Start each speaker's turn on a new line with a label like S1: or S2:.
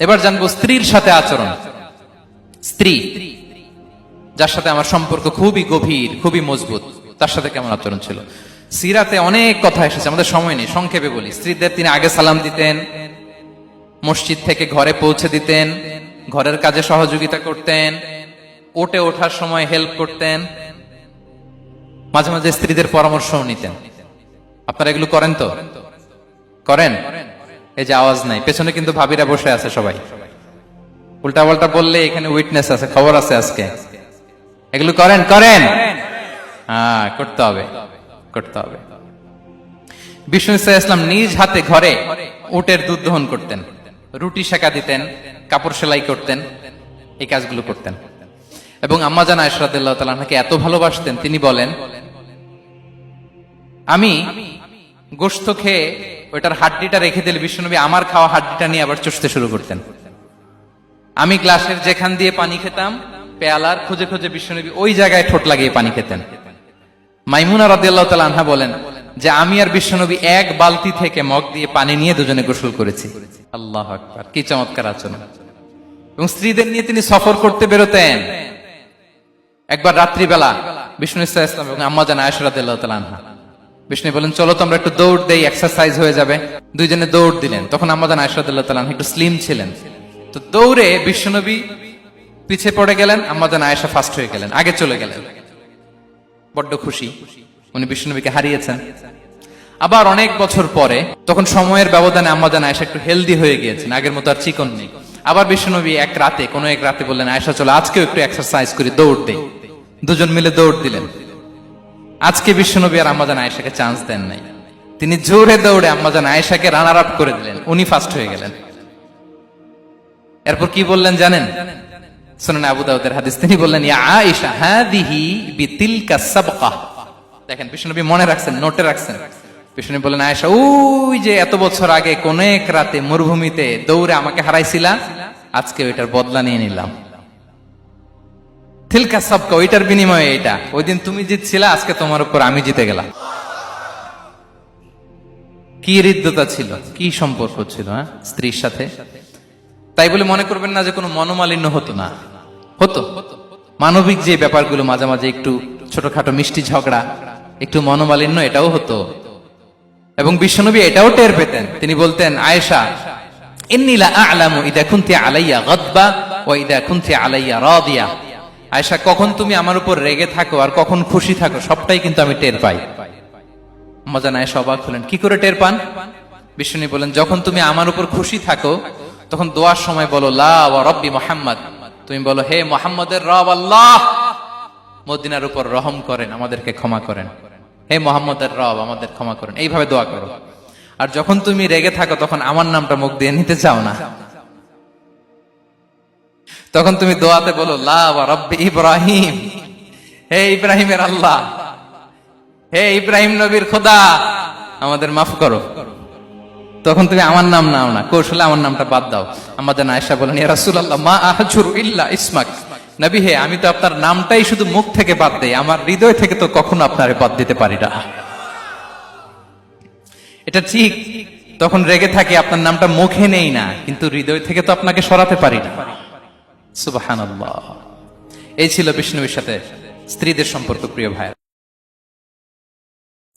S1: এবার জানবো স্ত্রীর সাথে আচরণ। স্ত্রী যার সাথে আমার সম্পর্ক খুবই গভীর, খুবই মজবুত, তার সাথে কেমন আচরণ ছিল। সিরাতে অনেক কথা এসেছে, আমাদের সময় নেই, সংক্ষেপে বলি। স্ত্রীদের তিনি আগে সালাম দিতেন, মসজিদ থেকে ঘরে পৌঁছে দিতেন, ঘরের কাজে সহযোগিতা করতেন, ওঠে ওঠার সময় হেল্প করতেন, মাঝে মাঝে স্ত্রীদের পরামর্শও নিতেন। আপনারা এগুলো করেন তো? করেন? এই যে আওয়াজ নাই, পেছনে কিন্তু ভাবিরা বসে আছে সবাই। উল্টা পাল্টা বললে এখানে উইটনেস আছে, খবর আছে আজকে। এগুলো করেন? করেন? হ্যাঁ, করতে হবে, করতে হবে। বিষ্ণু ইসলাম নিজ হাতে ঘরে উটের দুধ দহন করতেন, রুটি সেকা দিতেন, কাপড় সেলাই করতেন, এই কাজগুলো করতেন। এবং আম্মা জান আয়েশা রাদিয়াল্লাহু তাআলা আনহাকে এত ভালোবাসতেন, তিনি বলেন, আমি গোশত খেয়ে ওইটার হাড্ডিটা রেখে দিলে বিশ্বনবী আমার খাওয়া হাড্ডিটা নিয়ে আবার চুষতে শুরু করতেন। আমি গ্লাসের যেখান দিয়ে পানি খেতাম, পেয়ালার খুঁজে খুঁজে বিশ্বনবী ওই জায়গায় ঠোঁট লাগিয়ে পানি খেতেন। মাইমুনা রাদিয়াল্লাহু তাআলা আনহা বলেন যে আমি আর বিশ্বনবী এক বালতি থেকে মগ দিয়ে পানি নিয়ে দুজনে গোসল করেছি। আল্লাহু আকবার, কি চমৎকার আচরণ। এবং স্ত্রীদের নিয়ে তিনি সফর করতে বেরোতেন। একবার রাত্রিবেলা বিষ্ণু ইসলাম এবং আম্মা জান আয়েশা রাদিয়াল্লাহু তাআলা আনহা, বিষ্ণু বলেন চলো তো আমরা একটু দৌড় দেই, এক্সারসাইজ হয়ে যাবে। দুইজনে দৌড় দিলেন। তখন আম্মা জান আয়েশা রাদিয়াল্লাহু তাআলা আনহা একটু স্লিম ছিলেন, তো দৌড়ে বিশ্বনবী পিছে পড়ে গেলেন, আম্মা জান আয়েশা ফার্স্ট হয়ে গেলেন, আগে চলে গেলেন। বড্ড খুশি, উনি বিশ্বনবীকে হারিয়েছেন। আবার অনেক বছর পরে, তখন সময়ের ব্যবধানে আম্মা জান আয়েশা একটু হেলদি হয়ে গিয়েছেন, আগের মতো আর চিকন নেই। আবার বিশ্বনবী এক রাতে বললেন, আয়েশা চলো আজকেও একটু এক্সারসাইজ করি, দৌড় দেই। দুজন মিলে দৌড় দিলেন। আজকে বিশ্বনবী আর আম্মা জান আয়েশাকে চান্স দেন নাই, তিনি জোরে দৌড়ে আম্মা জান আয়েশাকে রানার আপ করে দিলেন, উনি ফার্স্ট হয়ে গেলেন। এরপর কি বললেন জানেন? সুনান আবু দাউদের হাদিস, তিনি বললেন, ইয়া আয়েশা হাদিহি বিতিলকা সাবকা। দেখেন বিশ্বনবী মনে রাখছেন, নোটে রাখছেন। বিশ্বনবী বললেন, আয়েশা ওই যে এত বছর আগে কোন এক রাতে মরুভূমিতে দৌড়ে আমাকে হারাইছিলা, আজকে ওইটার বদলা নিয়ে নিলাম। তিলকা সাবকা, ওইটার বিনিময়ে এটা। ওই দিন তুমি জিতছিলা, আজকে তোমার উপর আমি জিতে গেলাম। কি হৃদ্যতা ছিল, কি সম্পর্ক ছিল হ্যাঁ স্ত্রীর সাথে। তাই বলে মনে করবেন না যে কোনো মনোমালিন্য হতো না, হতো। মানবিক যে ব্যাপারগুলো, মাঝে মাঝে একটু ছোটখাটো মিষ্টি ঝগড়া, একটু মনোমালিন্য, এটাও হতো। এবং বিশ্বনবী এটাও টের পেতেন। তিনি বলতেন, আয়েশা ইন্নী লা আ'লামু ইযা কুনতি আলাইয়া গাদবা ওয়া ইযা কুনতি আলাইয়া রাদিয়া। আয়েশা, কখন তুমি আমার উপর রেগে থাকো আর কখন খুশি থাকো, সবটাই কিন্তু আমি টের পাই। আম্মা জান আয়েশা অবাক হলেন, কি করে টের পান? বিশ্বনবী বলেন, যখন তুমি আমার উপর খুশি থাকো তখন দোয়ার সময় বলো লা ওয়া রাব্বি মুহাম্মদ, তুমি বলো হে মুহাম্মদের রব আল্লাহ, মদিনার উপর রহম করেন, আমাদেরকে ক্ষমা করেন। হে মুহাম্মদের রব, আমাদের ক্ষমা করেন, এইভাবে দোয়া করো। আর যখন তুমি রেগে থাকো তখন আমার নামটা মুখ দিয়ে নিতে চাও না, তখন তুমি দোয়াতে বলো লা ওয়া রাব্বি ইব্রাহিম, হে ইব্রাহিমের আল্লাহ, হে ইব্রাহিম নবীর খোদা, আমাদের মাফ করো। তখন তুমি আমার নাম নাও না, কৌশলে আমার নামটা বাদ দাও। আমাদের আয়েশা বলেন, ইয়া রাসূলুল্লাহ মা আহজুরু ইল্লা ইসমাক, নবী হে আমি তো আপনার নামটাই শুধু মুখ থেকে বাদ দেই, আমার হৃদয় থেকে তো কখনো আপনারে বাদ দিতে পারি না। এটা ঠিক, তখন রেগে থাকি, আপনার নামটা মুখে নেই না, কিন্তু হৃদয় থেকে তো আপনাকে সরাতে পারি না। সুবহানাল্লাহ। এই ছিল বিষ্ণুর সাথে স্ত্রীদের সম্পর্ক, প্রিয় ভাই।